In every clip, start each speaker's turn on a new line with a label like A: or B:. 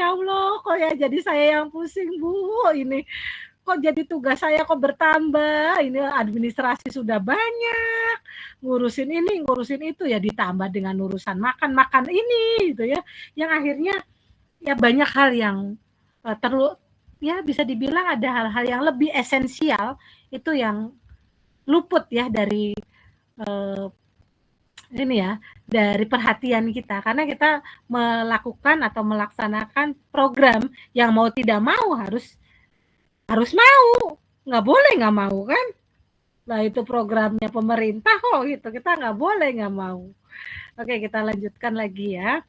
A: ya Allah, kok ya jadi saya yang pusing Bu, ini kok jadi tugas saya kok bertambah, ini administrasi sudah banyak, ngurusin ini, ngurusin itu, ya ditambah dengan urusan makan ini gitu ya, yang akhirnya ya banyak hal yang ya bisa dibilang ada hal-hal yang lebih esensial itu yang luput ya dari ini ya, dari perhatian kita, karena kita melakukan atau melaksanakan program yang mau tidak mau harus mau, nggak boleh nggak mau kan. Nah itu programnya pemerintah kok gitu, kita nggak boleh nggak mau. Oke, kita lanjutkan lagi ya.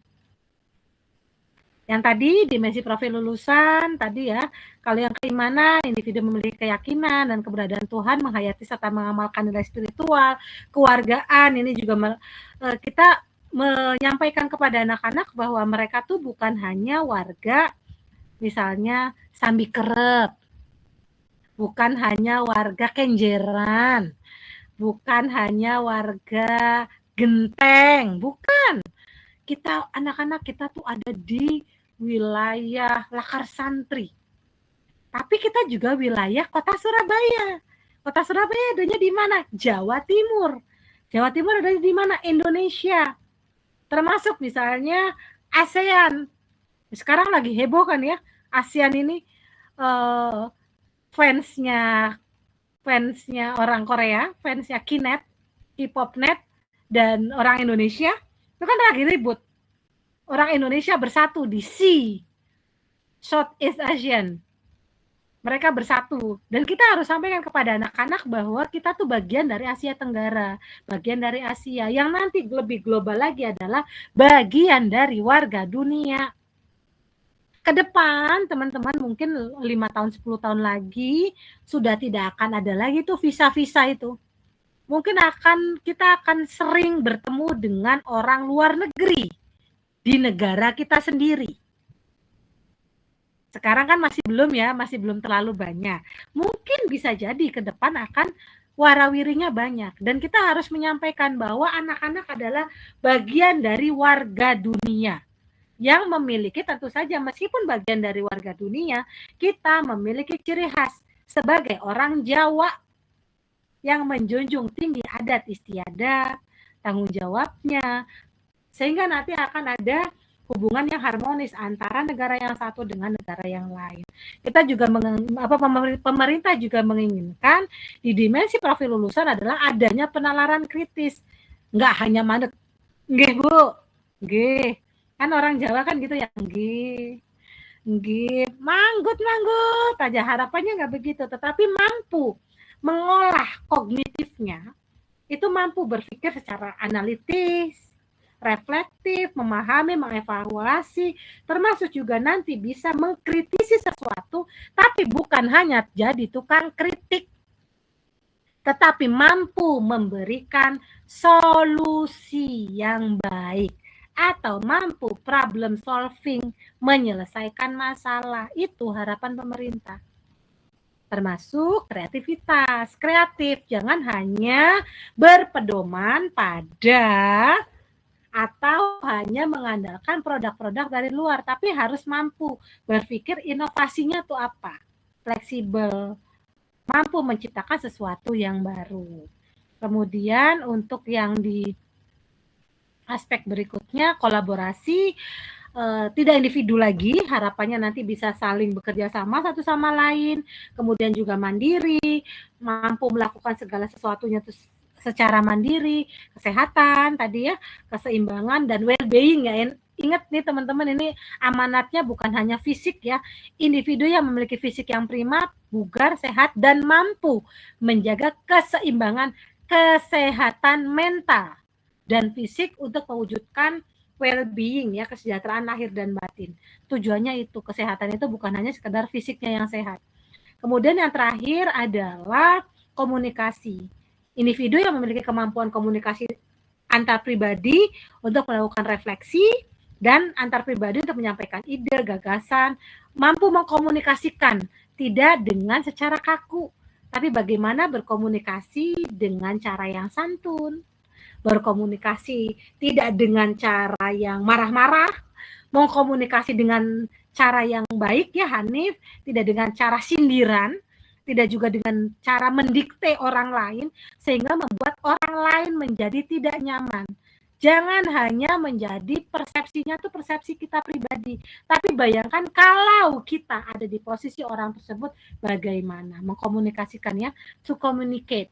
A: Yang tadi dimensi profil lulusan tadi ya, kalau yang keimanan, individu memiliki keyakinan dan keberadaan Tuhan, menghayati serta mengamalkan nilai spiritual, keluargaan, ini juga kita menyampaikan kepada anak-anak bahwa mereka tuh bukan hanya warga misalnya Sambi Kerep, bukan hanya warga Kenjeran, bukan hanya warga Genteng, bukan. Kita anak-anak kita tuh ada di wilayah Lakar Santri. Tapi kita juga wilayah Kota Surabaya. Kota Surabaya adanya di mana? Jawa Timur. Jawa Timur adanya di mana? Indonesia. Termasuk misalnya ASEAN. Sekarang lagi heboh kan ya, ASEAN ini fansnya orang Korea, fansnya Knet, K-popnet, dan orang Indonesia itu kan lagi ribut. Orang Indonesia bersatu di Southeast Asian. Mereka bersatu. Dan kita harus sampaikan kepada anak-anak bahwa kita tuh bagian dari Asia Tenggara, bagian dari Asia. Yang nanti lebih global lagi adalah bagian dari warga dunia. Ke depan, teman-teman mungkin 5 tahun, 10 tahun lagi, sudah tidak akan ada lagi tuh visa-visa itu. Mungkin kita akan sering bertemu dengan orang luar negeri di negara kita sendiri. Sekarang kan masih belum terlalu banyak. Mungkin bisa jadi ke depan akan warawirinya banyak. Dan kita harus menyampaikan bahwa anak-anak adalah bagian dari warga dunia yang memiliki, tentu saja meskipun bagian dari warga dunia, kita memiliki ciri khas sebagai orang Jawa yang menjunjung tinggi adat istiadat, tanggung jawabnya, sehingga nanti akan ada hubungan yang harmonis antara negara yang satu dengan negara yang lain. Kita juga pemerintah juga menginginkan di dimensi profil lulusan adalah adanya penalaran kritis. Nggak hanya mandek, nggih Bu, nggih. Kan orang Jawa kan gitu ya, nggih. Nggih, manggut aja, harapannya nggak begitu, tetapi mampu mengolah kognitifnya, itu mampu berpikir secara analitis, reflektif, memahami, mengevaluasi, termasuk juga nanti bisa mengkritisi sesuatu, tapi bukan hanya jadi tukang kritik, tetapi mampu memberikan solusi yang baik, atau mampu problem solving, menyelesaikan masalah. Itu harapan pemerintah. Termasuk kreativitas. Kreatif, jangan hanya berpedoman pada atau hanya mengandalkan produk-produk dari luar, tapi harus mampu berpikir inovasinya tuh apa, fleksibel, mampu menciptakan sesuatu yang baru. Kemudian untuk yang di aspek berikutnya, kolaborasi, tidak individu lagi, harapannya nanti bisa saling bekerja sama satu sama lain, kemudian juga mandiri, mampu melakukan segala sesuatunya secara mandiri, kesehatan tadi ya, keseimbangan dan well-being ya. Ingat nih teman-teman, ini amanatnya bukan hanya fisik ya, individu yang memiliki fisik yang prima, bugar, sehat, dan mampu menjaga keseimbangan kesehatan mental dan fisik untuk mewujudkan well-being ya, kesejahteraan lahir dan batin. Tujuannya itu, kesehatan itu bukan hanya sekedar fisiknya yang sehat. Kemudian yang terakhir adalah komunikasi. Individu yang memiliki kemampuan komunikasi antar pribadi untuk melakukan refleksi dan antar pribadi untuk menyampaikan ide, gagasan, mampu mengkomunikasikan tidak dengan secara kaku, tapi bagaimana berkomunikasi dengan cara yang santun, berkomunikasi tidak dengan cara yang marah-marah, Mengkomunikasi dengan cara yang baik ya Hanif, tidak dengan cara sindiran, tidak juga dengan cara mendikte orang lain, sehingga membuat orang lain menjadi tidak nyaman. Jangan hanya menjadi persepsinya tuh persepsi kita pribadi, tapi bayangkan kalau kita ada di posisi orang tersebut, bagaimana mengkomunikasikannya, to communicate.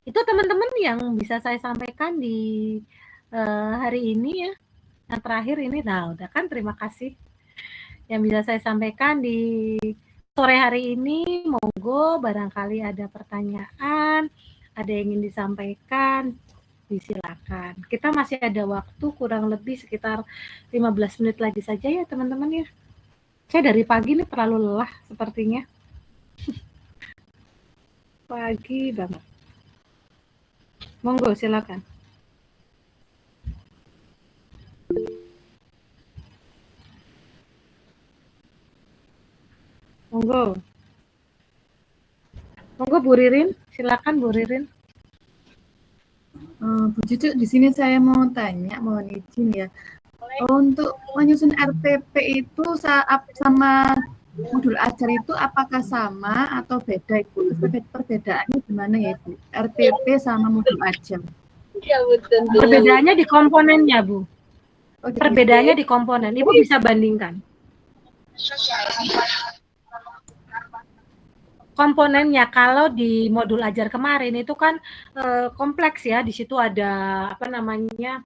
A: Itu teman-teman yang bisa saya sampaikan di hari ini ya, yang terakhir ini. Nah udah kan, terima kasih yang bisa saya sampaikan di sore hari ini. Monggo barangkali ada pertanyaan, ada yang ingin disampaikan, disilakan. Kita masih ada waktu kurang lebih sekitar 15 menit lagi saja ya teman-teman ya. Saya dari pagi ini terlalu lelah sepertinya. Pagi banget. Monggo silakan. Monggo. Monggo Bu Ririn, silakan Bu Ririn.
B: Bu Cucu, di sini saya mau tanya, mohon izin ya. Untuk menyusun RTP itu sama modul ajar itu apakah sama atau beda Ibu? Perbedaannya gimana ya Ibu? RTP sama modul ajar.
A: Perbedaannya di komponennya Bu. Perbedaannya di komponen. Ibu bisa bandingkan. Komponennya kalau di modul ajar kemarin itu kan kompleks ya. Di situ ada apa namanya?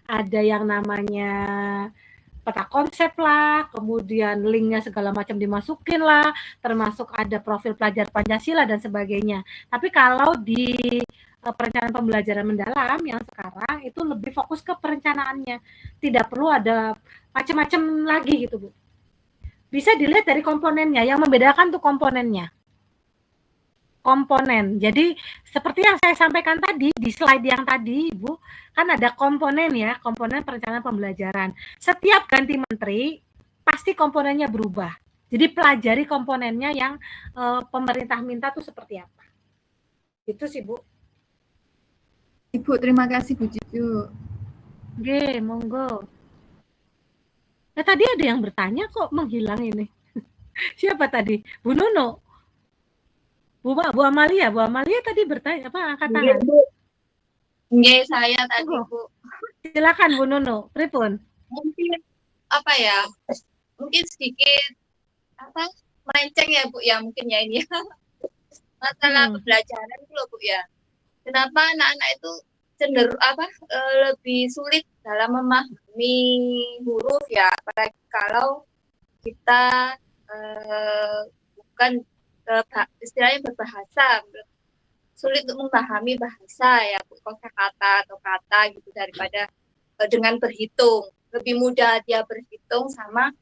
A: Ada yang namanya peta konsep lah, kemudian linknya segala macam dimasukin lah, termasuk ada profil pelajar Pancasila dan sebagainya. Tapi kalau di perencanaan pembelajaran mendalam yang sekarang itu lebih fokus ke perencanaannya, tidak perlu ada macam-macam lagi gitu Bu. Bisa dilihat dari komponennya, yang membedakan tuh komponennya. Komponen. Jadi seperti yang saya sampaikan tadi di slide yang tadi Ibu, kan ada komponen ya, komponen perencanaan pembelajaran. Setiap ganti menteri pasti komponennya berubah. Jadi pelajari komponennya yang pemerintah minta tuh seperti apa. Itu sih Bu.
B: Ibu, terima kasih Bu Cucu.
A: Oke, monggo. Nah, tadi ada yang bertanya kok menghilang ini. Siapa tadi? Bu Nuno? Bu Amalia tadi bertanya apa, angkat tangan?
C: Nggih, saya tadi Bu.
A: Silakan Bu Nuno, pripun?
C: Mungkin apa ya? Mungkin sedikit apa melenceng ya Bu ya, mungkin ya ini. Masalah pembelajaran itu loh Bu ya. Kenapa anak-anak itu cenderung lebih sulit dalam memahami huruf ya, apalagi kalau kita bukan istilahnya berbahasa, sulit untuk memahami bahasa ya, kosakata atau kata gitu daripada dengan berhitung. Lebih mudah dia berhitung sama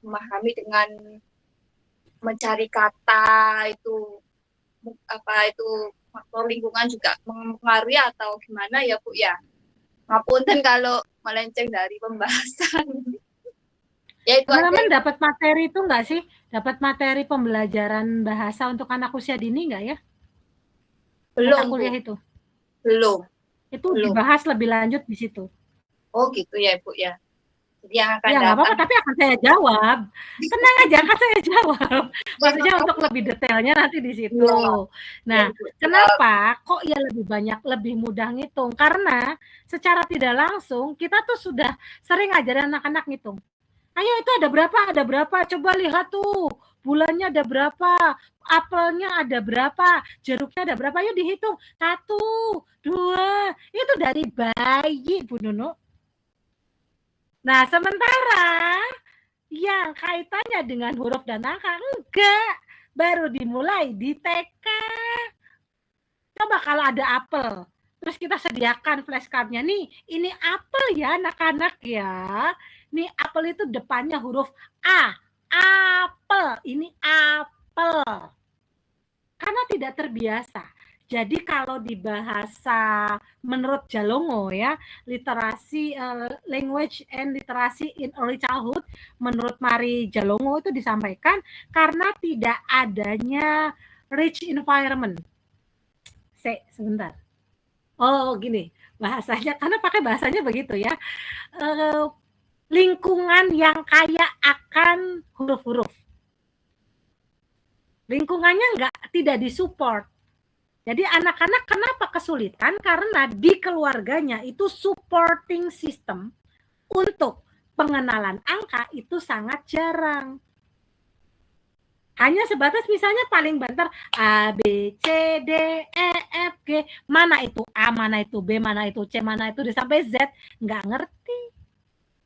C: memahami dengan mencari kata itu faktor lingkungan juga mempengaruhi atau gimana ya Bu ya. Ngapunten kalau melenceng dari pembahasan. Ya,
A: teman-teman dapat materi itu enggak sih? Dapat materi pembelajaran bahasa untuk anak usia dini enggak ya?
C: Belum.
A: Kuliah itu?
C: Belum.
A: Itu dibahas lebih lanjut di situ.
C: Oh gitu ya Bu ya. Jadi yang akan
A: ya nggak apa-apa, tapi akan saya jawab. Tenang aja, akan saya jawab. Maksudnya untuk lebih detailnya nanti di situ. Nah, kenapa kok ya lebih banyak, lebih mudah ngitung? Karena secara tidak langsung kita tuh sudah sering ajarin anak-anak ngitung. Ayo itu ada berapa, coba lihat tuh, bulannya ada berapa, apelnya ada berapa, jeruknya ada berapa, ayo dihitung, 1, 2, itu dari bayi Bu Nuno. Nah, sementara yang kaitannya dengan huruf dan angka enggak, baru dimulai di TK. Coba kalau ada apel, terus kita sediakan flashcardnya nih, ini apel ya anak-anak ya. Nih apel itu depannya huruf A, apel, ini apel. Karena tidak terbiasa. Jadi kalau di bahasa menurut Jalongo ya, literasi language and literacy in early childhood menurut Mari Jalongo itu disampaikan karena tidak adanya rich environment. Sebentar. Oh gini, bahasanya, karena pakai bahasanya begitu ya, lingkungan yang kaya akan huruf-huruf. Lingkungannya tidak disupport. Jadi anak-anak kenapa kesulitan? Karena di keluarganya itu supporting system untuk pengenalan angka itu sangat jarang. Hanya sebatas misalnya paling banter A, B, C, D, E, F, G. Mana itu A, mana itu B, mana itu C, mana itu D sampai Z. Nggak ngerti.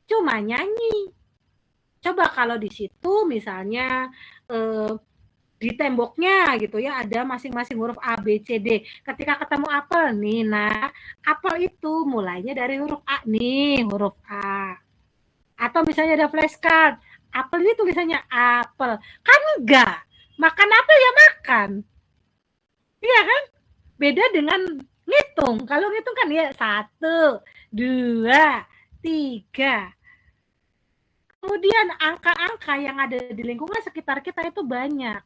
A: Cuma nyanyi. Coba kalau di situ misalnya di temboknya gitu ya ada masing-masing huruf A, B, C, D. Ketika ketemu apel nih, nah apel itu mulainya dari huruf A nih, huruf A. Atau misalnya ada flashcard, apel ini tulisannya apel. Kan enggak. Makan apel ya makan. Iya kan? Beda dengan ngitung. Kalau ngitung kan ya 1, 2, 3. Kemudian angka-angka yang ada di lingkungan sekitar kita itu banyak.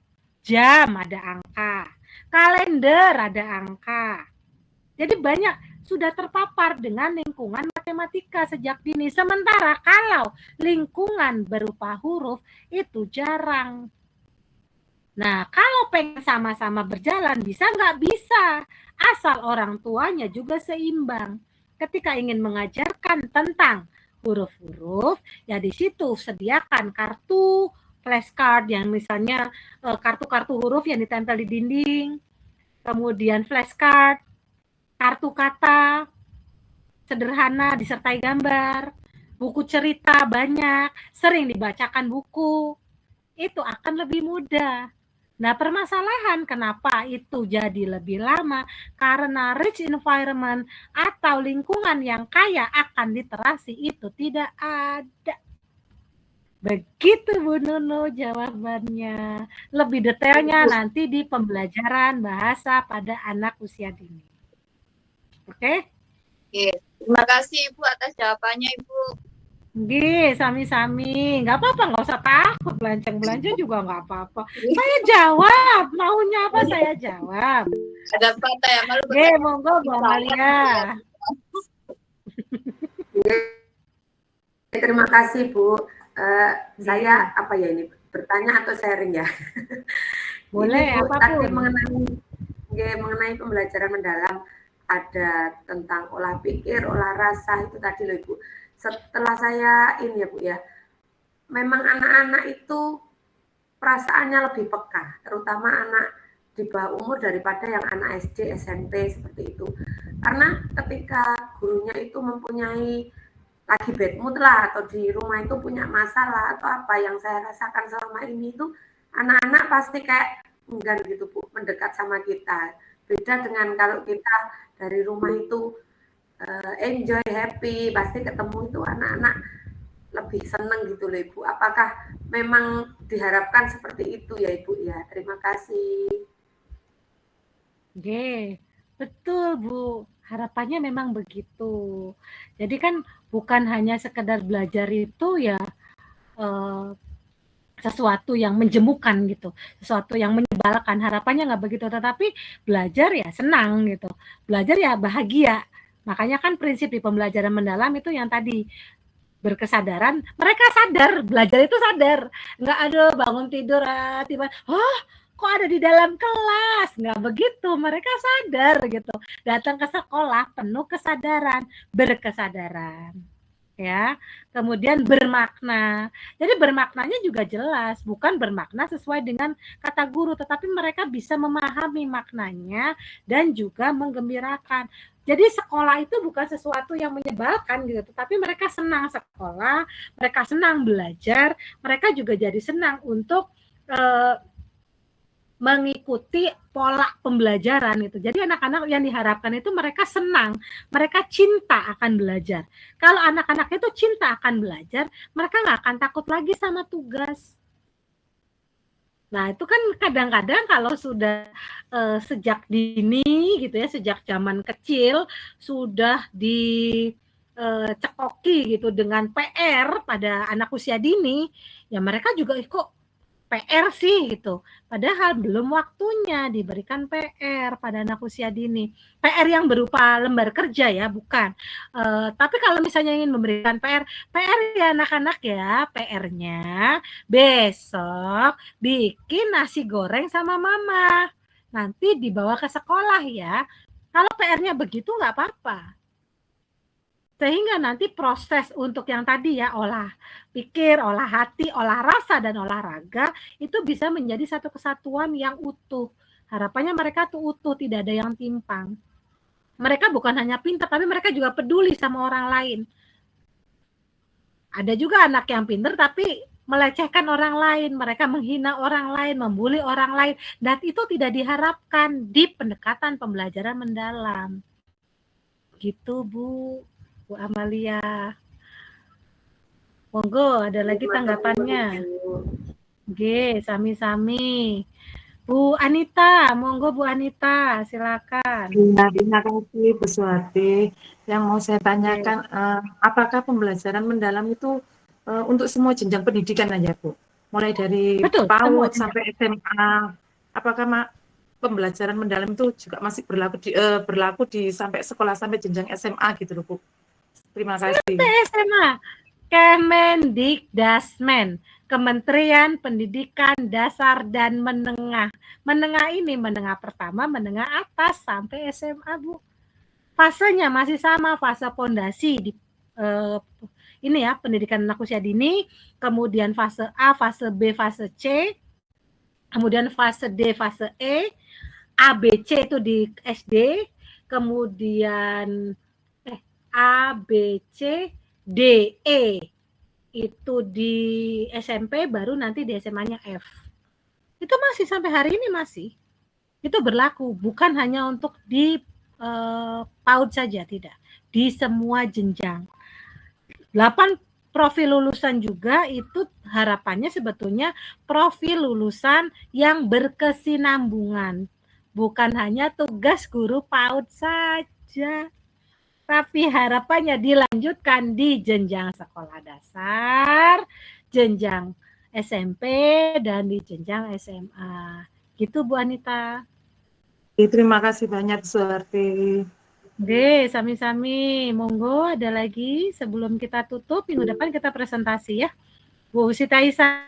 A: Jam ada angka. Kalender ada angka. Jadi banyak sudah terpapar dengan lingkungan matematika sejak dini. Sementara kalau lingkungan berupa huruf itu jarang. Nah, kalau pengen sama-sama berjalan bisa nggak? Bisa. Asal orang tuanya juga seimbang. Ketika ingin mengajarkan tentang huruf-huruf, ya di situ sediakan kartu flashcard yang misalnya kartu-kartu huruf yang ditempel di dinding, kemudian flashcard, kartu kata sederhana disertai gambar, buku cerita banyak, sering dibacakan buku, itu akan lebih mudah. Nah, permasalahan kenapa itu jadi lebih lama karena rich environment atau lingkungan yang kaya akan literasi itu tidak ada. Begitu Bu Nunu jawabannya. Lebih detailnya nanti di pembelajaran bahasa pada anak usia dini. Oke?
C: Oke, terima kasih Ibu atas jawabannya Ibu.
A: Nggih, sami-sami. Nggak apa-apa, nggak usah takut. Belanceng-belanceng juga nggak apa-apa. Saya jawab. Maunya apa saya jawab.
C: Ada kata ya, malu.
A: Oke, monggo Bu Amalia.
D: Terima kasih Bu. Saya apa ya ini bertanya atau sharing ya?
A: Boleh,
D: ini, Bu,
A: apapun.
D: Tadi mengenai pembelajaran mendalam ada tentang olah pikir, olah rasa itu tadi loh Ibu. Setelah saya ini ya Bu ya, memang anak-anak itu perasaannya lebih peka, terutama anak di bawah umur daripada yang anak SD, SMP seperti itu. Karena ketika gurunya itu mempunyai lagi bad mood lah atau di rumah itu punya masalah atau apa yang saya rasakan selama ini itu anak-anak pasti kayak enggan gitu Bu mendekat sama kita. Beda dengan kalau kita dari rumah itu enjoy, happy, pasti ketemu itu anak-anak lebih seneng gitu loh Ibu. Apakah memang diharapkan seperti itu ya Ibu ya? Terima kasih.
A: Oke, betul Bu. Harapannya memang begitu. Jadi kan bukan hanya sekedar belajar itu ya sesuatu yang menjemukan gitu, sesuatu yang menyebalkan. Harapannya nggak begitu, tetapi belajar ya senang gitu. Belajar ya bahagia. Makanya kan prinsip di pembelajaran mendalam itu yang tadi berkesadaran, mereka sadar, belajar itu sadar. Nggak ada bangun tidur, tiba, kok ada di dalam kelas, nggak begitu, mereka sadar gitu, datang ke sekolah penuh kesadaran, berkesadaran, ya, kemudian bermakna. Jadi bermaknanya juga jelas, bukan bermakna sesuai dengan kata guru, tetapi mereka bisa memahami maknanya dan juga menggembirakan. Jadi sekolah itu bukan sesuatu yang menyebalkan gitu, tetapi mereka senang sekolah, mereka senang belajar, mereka juga jadi senang untuk mengikuti pola pembelajaran itu. Jadi anak-anak yang diharapkan itu mereka senang, mereka cinta akan belajar. Kalau anak-anak itu cinta akan belajar, mereka nggak akan takut lagi sama tugas. Nah itu kan kadang-kadang kalau sudah sejak dini gitu ya, sejak zaman kecil sudah dicekoki gitu dengan PR pada anak usia dini, ya mereka juga kok PR sih gitu. Padahal belum waktunya diberikan PR pada anak usia dini. PR yang berupa lembar kerja ya, bukan. Tapi kalau misalnya ingin memberikan PR ya anak-anak ya, PR-nya besok bikin nasi goreng sama mama. Nanti dibawa ke sekolah ya. Kalau PR-nya begitu nggak apa-apa. Sehingga nanti proses untuk yang tadi ya, olah pikir, olah hati, olah rasa, dan olahraga itu bisa menjadi satu kesatuan yang utuh. Harapannya mereka tuh utuh, tidak ada yang timpang. Mereka bukan hanya pintar, tapi mereka juga peduli sama orang lain. Ada juga anak yang pintar tapi melecehkan orang lain, mereka menghina orang lain, membuli orang lain, dan itu tidak diharapkan di pendekatan pembelajaran mendalam. Gitu, Bu Amalia. Monggo, ada lagi tanggapannya. Oke, sami-sami. Bu Anita, monggo Bu Anita, silakan.
E: Terima kasih Bu Suwati. Yang mau saya tanyakan, apakah pembelajaran mendalam itu untuk semua jenjang pendidikan aja Bu? Mulai dari PAUD sampai SMA. Apakah pembelajaran mendalam itu juga masih berlaku di sampai sekolah sampai jenjang SMA gitu loh Bu? Terima kasih.
A: Sampai SMA. Kemendikdasmen, Kementerian Pendidikan Dasar dan Menengah. Menengah ini menengah pertama, menengah atas sampai SMA, Bu. Fasenya masih sama, fase pondasi di ini ya, pendidikan anak usia dini, kemudian fase A, fase B, fase C, kemudian fase D, fase E, ABC itu di SD, kemudian A, B, C, D, E itu di SMP, baru nanti di SMA-nya F. Itu masih sampai hari ini masih. Itu berlaku, bukan hanya untuk di PAUD saja, tidak. Di semua jenjang. 8 profil lulusan juga itu harapannya sebetulnya profil lulusan yang berkesinambungan. Bukan hanya tugas guru PAUD saja. Tapi harapannya dilanjutkan di jenjang sekolah dasar, jenjang SMP, dan di jenjang SMA. Gitu Bu Anita.
E: Terima kasih banyak Suwarti.
A: Oke, sami-sami. Monggo ada lagi sebelum kita tutup, minggu depan kita presentasi ya. Bu Sita Isa.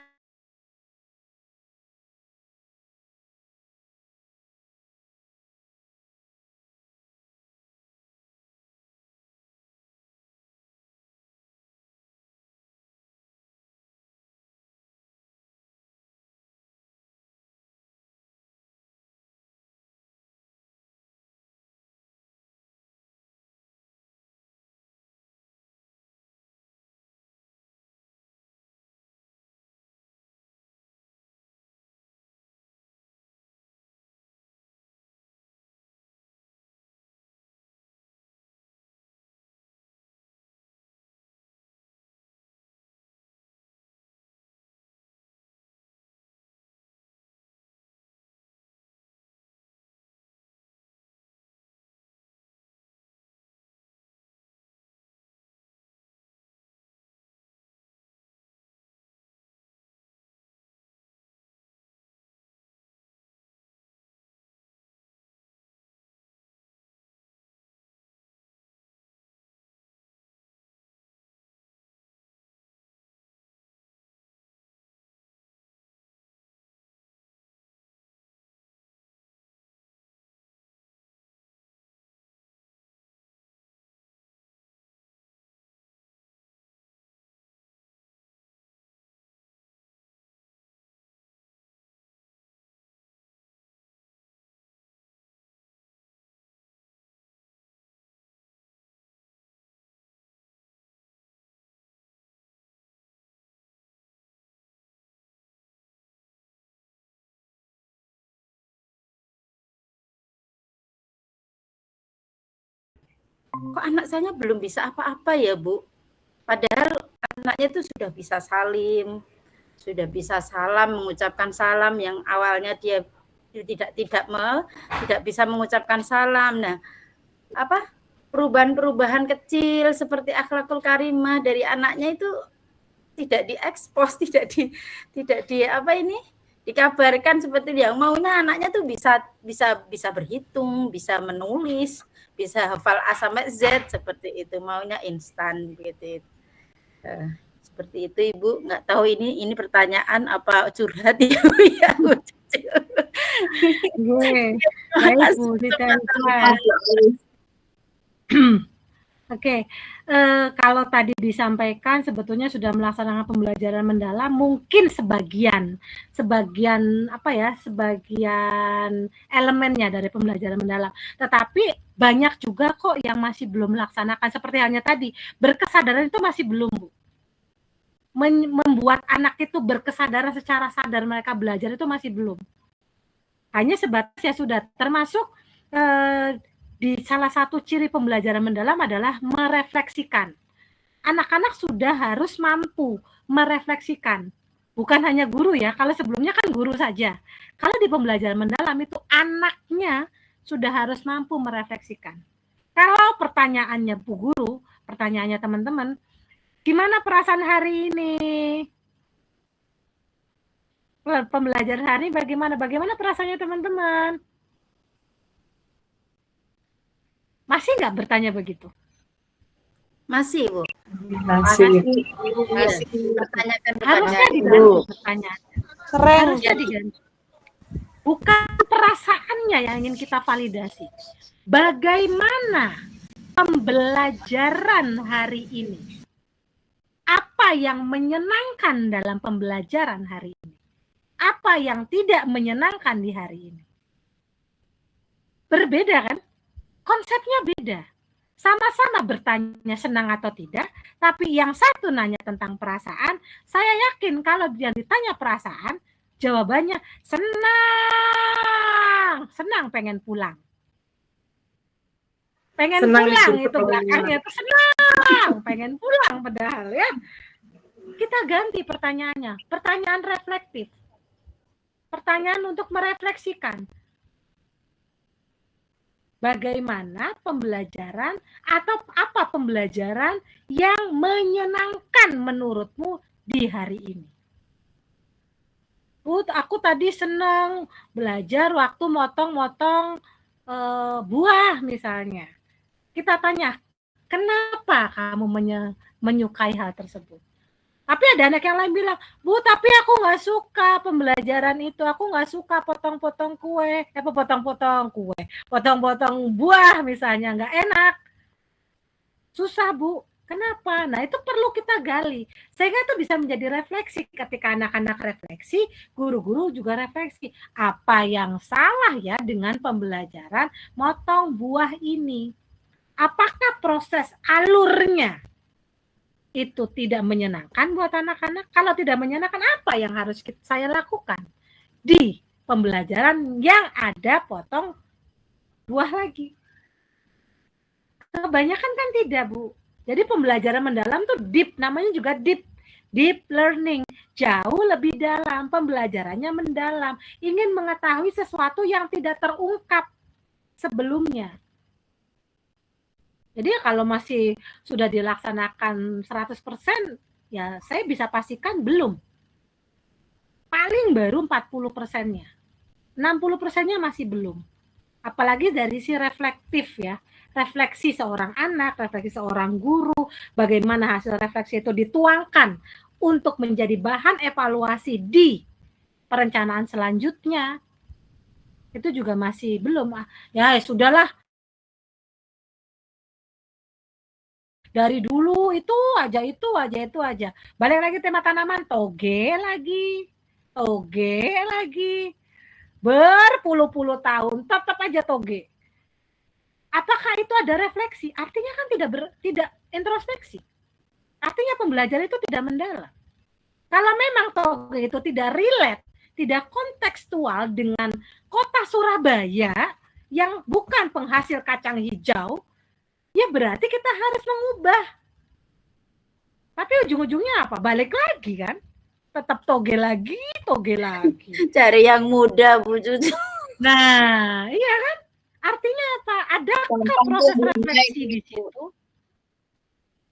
F: Kok anak saya belum bisa apa-apa ya Bu? Padahal anaknya itu sudah bisa salim, sudah bisa salam, mengucapkan salam yang awalnya dia tidak bisa mengucapkan salam. Nah, perubahan-perubahan kecil seperti akhlakul karimah dari anaknya itu tidak diekspos, tidak di dikabarkan seperti dia maunya anaknya tuh bisa berhitung, bisa menulis, bisa hafal A sampai Z seperti itu, maunya instan begitu. Seperti itu Ibu, nggak tahu ini pertanyaan apa curhat ya Bu ya.
A: Baik Bu Sita. Oke, kalau tadi disampaikan sebetulnya sudah melaksanakan pembelajaran mendalam, mungkin sebagian elemennya dari pembelajaran mendalam. Tetapi banyak juga kok yang masih belum melaksanakan, seperti halnya tadi, berkesadaran itu masih belum, Bu. Membuat anak itu berkesadaran secara sadar mereka belajar itu masih belum. Hanya sebatas ya sudah, termasuk di salah satu ciri pembelajaran mendalam adalah merefleksikan. Anak-anak sudah harus mampu merefleksikan. Bukan hanya guru ya, kalau sebelumnya kan guru saja. Kalau di pembelajaran mendalam itu anaknya sudah harus mampu merefleksikan. Kalau pertanyaannya Bu Guru, pertanyaannya teman-teman, gimana perasaan hari ini? Pembelajaran hari ini bagaimana? Bagaimana perasaannya teman-teman? Masih nggak bertanya begitu?
F: Masih, Bu.
E: Masih.
F: Bertanyakan
A: harusnya diganti pertanyaannya. Harusnya diganti. Bukan perasaannya yang ingin kita validasi. Bagaimana pembelajaran hari ini? Apa yang menyenangkan dalam pembelajaran hari ini? Apa yang tidak menyenangkan di hari ini? Berbeda kan? Konsepnya beda. Sama-sama bertanya senang atau tidak, tapi yang satu nanya tentang perasaan, saya yakin kalau dia ditanya perasaan, jawabannya senang, senang pengen pulang. Pengen senang pulang itu belakangnya itu senang, pengen pulang padahal ya. Kita ganti pertanyaannya, pertanyaan reflektif. Pertanyaan untuk merefleksikan. Bagaimana pembelajaran atau apa pembelajaran yang menyenangkan menurutmu di hari ini? Bu, aku tadi senang belajar waktu motong-motong buah misalnya. Kita tanya, kenapa kamu menyukai hal tersebut? Tapi ada anak yang lain bilang, Bu, tapi aku nggak suka pembelajaran itu. Aku nggak suka potong-potong buah misalnya, nggak enak. Susah, Bu. Kenapa? Nah, itu perlu kita gali. Sehingga itu bisa menjadi refleksi. Ketika anak-anak refleksi, guru-guru juga refleksi. Apa yang salah ya dengan pembelajaran motong buah ini? Apakah proses alurnya itu tidak menyenangkan buat anak-anak? Kalau tidak menyenangkan, apa yang harus saya lakukan di pembelajaran yang ada potong buah lagi? Kebanyakan kan tidak, Bu. Jadi pembelajaran mendalam tuh deep, namanya juga deep learning, jauh lebih dalam, pembelajarannya mendalam, ingin mengetahui sesuatu yang tidak terungkap sebelumnya. Jadi kalau masih sudah dilaksanakan 100%, ya saya bisa pastikan belum. Paling baru 40%-nya. 60%-nya masih belum. Apalagi dari si reflektif ya. Refleksi seorang anak, refleksi seorang guru, bagaimana hasil refleksi itu dituangkan untuk menjadi bahan evaluasi di perencanaan selanjutnya. Itu juga masih belum. Ya sudahlah. Dari dulu itu aja. Balik lagi tema tanaman, toge lagi. Berpuluh-puluh tahun tetap aja toge. Apakah itu ada refleksi? Artinya kan tidak introspeksi. Artinya pembelajaran itu tidak mendalam. Kalau memang toge itu tidak relate, tidak kontekstual dengan kota Surabaya yang bukan penghasil kacang hijau, ya berarti kita harus mengubah. Tapi ujung-ujungnya apa? Balik lagi kan? Tetap toge lagi.
F: Cari yang muda, Bu Cucu.
A: Nah, iya kan? Artinya apa? Adakah proses refleksi di situ?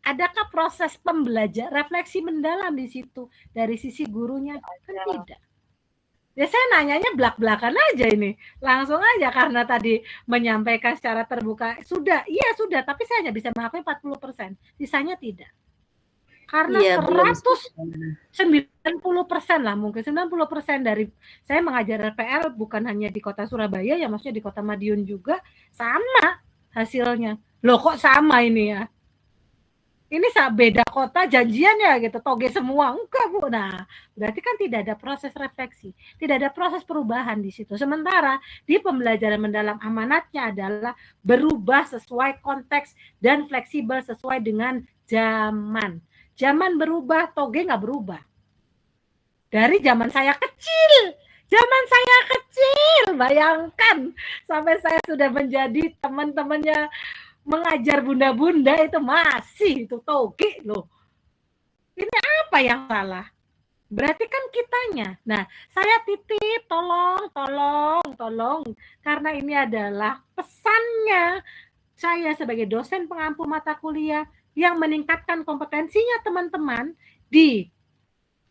A: Adakah proses pembelajaran refleksi mendalam di situ dari sisi gurunya? Kan tidak. Ya saya nanyanya belak-belakan aja ini. Langsung aja karena tadi menyampaikan secara terbuka. Sudah, iya sudah, tapi saya hanya bisa mengakui 40%. Sisanya tidak. Karena 190% lah mungkin 90% dari saya mengajar RPL bukan hanya di kota Surabaya ya, maksudnya di kota Madiun juga sama hasilnya. Loh kok sama ini ya? Ini beda kota janjian ya gitu, toge semua. Enggak, Bu. Nah, berarti kan tidak ada proses refleksi, tidak ada proses perubahan di situ. Sementara di pembelajaran mendalam amanatnya adalah berubah sesuai konteks dan fleksibel sesuai dengan zaman. Zaman berubah, toge nggak berubah. Dari zaman saya kecil, bayangkan sampai saya sudah menjadi teman-temannya mengajar bunda-bunda itu masih itu toge loh. Ini apa yang salah? Berarti kan kitanya. Nah, saya titip tolong karena ini adalah pesannya saya sebagai dosen pengampu mata kuliah yang meningkatkan kompetensinya teman-teman di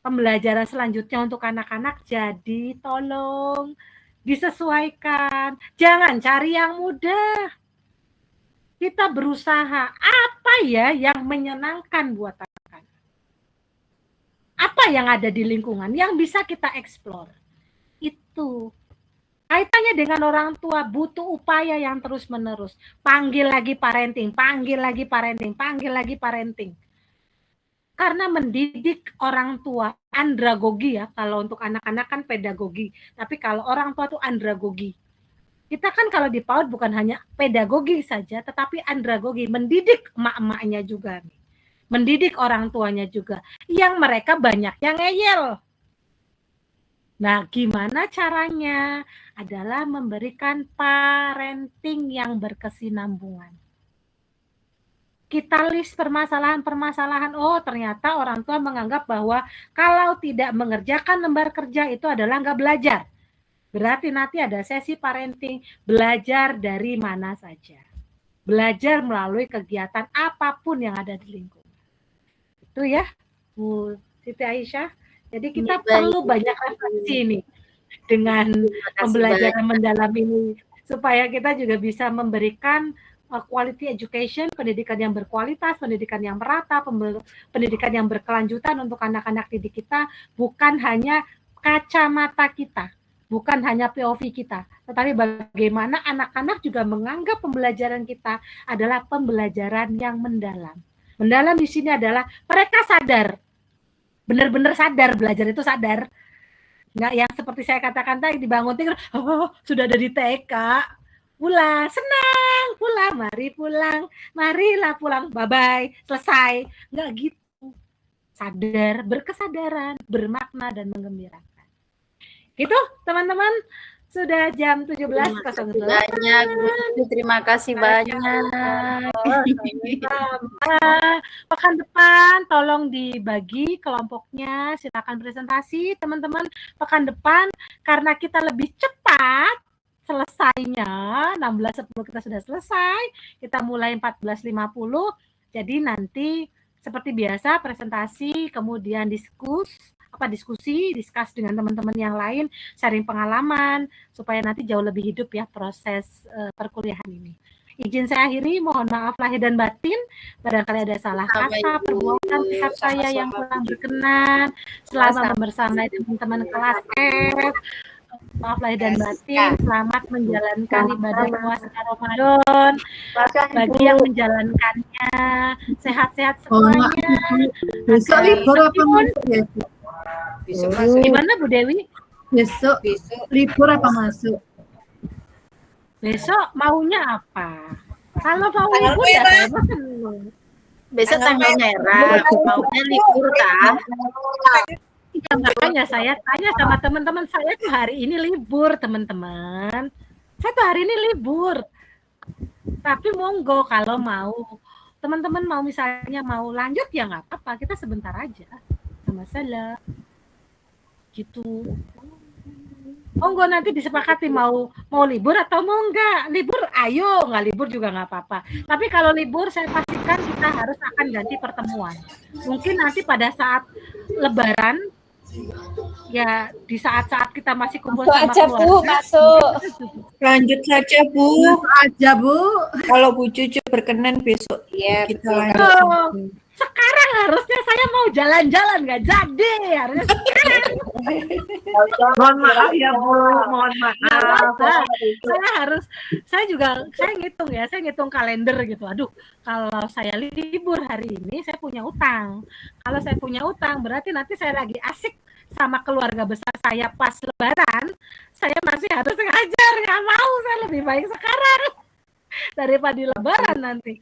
A: pembelajaran selanjutnya untuk anak-anak. Jadi tolong disesuaikan. Jangan cari yang mudah. Kita berusaha apa ya yang menyenangkan buat anak-anak. Apa yang ada di lingkungan yang bisa kita eksplor. Itu. Kaitannya dengan orang tua butuh upaya yang terus-menerus. Panggil lagi parenting. Karena mendidik orang tua, andragogi ya, kalau untuk anak-anak kan pedagogi. Tapi kalau orang tua itu andragogi. Kita kan kalau di PAUD bukan hanya pedagogi saja, tetapi andragogi, mendidik emak-emaknya juga. Mendidik orang tuanya juga. Yang mereka banyak yang ngeyel. Nah, gimana caranya? Adalah memberikan parenting yang berkesinambungan. Kita list permasalahan-permasalahan. Oh, ternyata orang tua menganggap bahwa kalau tidak mengerjakan lembar kerja itu adalah nggak belajar. Berarti nanti ada sesi parenting, belajar dari mana saja. Belajar melalui kegiatan apapun yang ada di lingkungan. Itu ya, Bu Siti Aisyah. Jadi kita perlu banyak refleksi ini dengan pembelajaran mendalam ini. Supaya kita juga bisa memberikan quality education, pendidikan yang berkualitas, pendidikan yang merata, pendidikan yang berkelanjutan untuk anak-anak didik kita. Bukan hanya kacamata kita. Bukan hanya POV kita, tetapi bagaimana anak-anak juga menganggap pembelajaran kita adalah pembelajaran yang mendalam. Mendalam di sini adalah mereka sadar, benar-benar sadar, belajar itu sadar. Nggak yang seperti saya katakan tadi, dibangun tidur, sudah ada di TK, pulang, senang, pulang, marilah pulang, bye-bye, selesai. Nggak gitu. Sadar, berkesadaran, bermakna, dan menggembirakan. Gitu teman-teman, sudah jam 17.00.
F: Terima kasih banyak.
A: Pekan depan tolong dibagi kelompoknya, silakan presentasi teman-teman. Pekan depan karena kita lebih cepat selesainya, 16.10 kita sudah selesai, kita mulai 14.50. Jadi nanti seperti biasa presentasi, kemudian diskus dengan teman-teman yang lain, sharing pengalaman supaya nanti jauh lebih hidup ya proses perkuliahan ini. Izin saya akhiri, mohon maaf lahir dan batin, barangkali ada salah kata, perbuatan sikap saya yang kurang berkenan selama membersamai teman-teman kelas F. Maaf lahir dan batin, selamat menjalankan ibadah puasa Ramadan. Bagi yang menjalankannya, sehat-sehat semuanya.
B: Besok libur apa masuk ya?
A: Besok masuk. Gimana Bu Dewi?
B: Besok libur apa masuk?
A: Besok maunya apa? Kalau mau libur ya saya senang.
F: Besok tanggal merah, maunya libur kan?
A: Ya, makanya saya tanya sama teman-teman saya tuh hari ini libur teman-teman. Saya tuh hari ini libur. Tapi monggo kalau mau teman-teman mau misalnya mau lanjut ya nggak apa-apa, kita sebentar aja, nggak masalah. Gitu. Monggo nanti disepakati mau libur atau mau enggak. Libur ayo, nggak libur juga nggak apa-apa. Tapi kalau libur saya pastikan kita harus akan ganti pertemuan. Mungkin nanti pada saat Lebaran ya di saat-saat kita masih kumpul
G: Masuk
A: sama
G: aja,
A: keluarga.
G: Bu, masuk.
H: Lanjut saja, Bu.
B: Aja, Bu.
H: Kalau Bu Cucu berkenan besok
G: Iya,
H: kita
G: betul.
H: lanjut.
A: Oh, sekarang harusnya saya mau jalan-jalan nggak jadi, harusnya sekarang.
E: Mohon maaf ya Bu, mohon maaf.
A: Saya ngitung kalender gitu. Aduh, kalau saya libur hari ini saya punya utang. Kalau saya punya utang berarti nanti saya lagi asik sama keluarga besar saya pas lebaran, saya masih harus ngajar. Nggak mau, saya lebih baik sekarang daripada di lebaran nanti.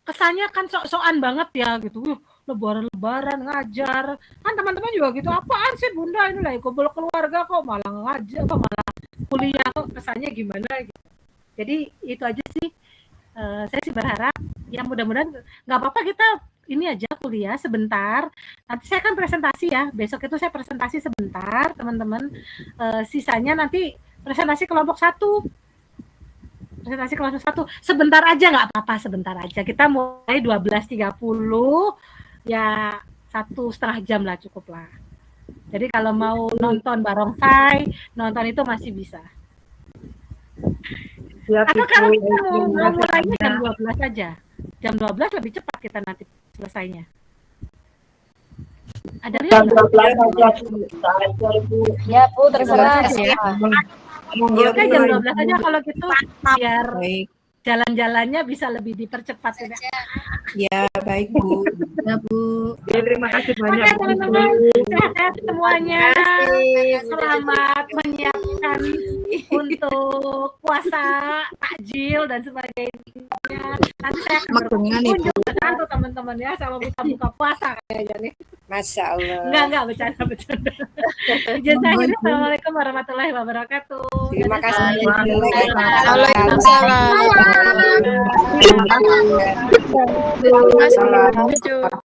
A: Kesannya kan sok-sokan banget ya gitu. Lebaran ngajar. Kan teman-teman juga gitu. Apaan sih Bunda ini lagi kumpul keluarga kok malah ngajar, kok malah kuliah, kok kesannya gimana gitu. Jadi itu aja sih. Saya sih berharap ya mudah-mudahan nggak apa-apa kita ini aja kuliah sebentar. Nanti saya kan presentasi ya. Besok itu saya presentasi sebentar, teman-teman. Sisanya nanti presentasi kelompok 1. Presentasi kelas 1 sebentar aja, nggak apa-apa, sebentar aja. Kita mulai 12.30 ya 1,5 jam lah, cukup lah. Jadi kalau mau nonton barongsai, nonton itu masih bisa.
E: Ya,
A: atau kalau kita mau mulainya jam 12 aja, jam 12 lebih cepat kita nanti selesainya. Ada
H: Jam 12 saja.
G: Ya, Bu, terserah.
A: ya. Oke, jam 12 aja kalau gitu, biar
H: Baik.
A: jalan-jalannya bisa lebih dipercepat.
H: Ya, baik Bu.
B: Ya, Bu.
E: Ya, terima kasih banyak
A: Oke,
E: Bu.
A: teman-teman, sehat-sehat semuanya. Selamat menyiapkan untuk puasa, takjil dan sebagainya. Nanti saya akan berkunjung ke kantor teman-teman ya, sama kita buka puasa kayaknya nih.
G: Masya Allah.
A: Enggak, bercanda. Izin saya akhirnya, Assalamualaikum warahmatullahi wabarakatuh.
G: Terima kasih.
H: Waalaikumsalam.
G: Waalaikumsalam.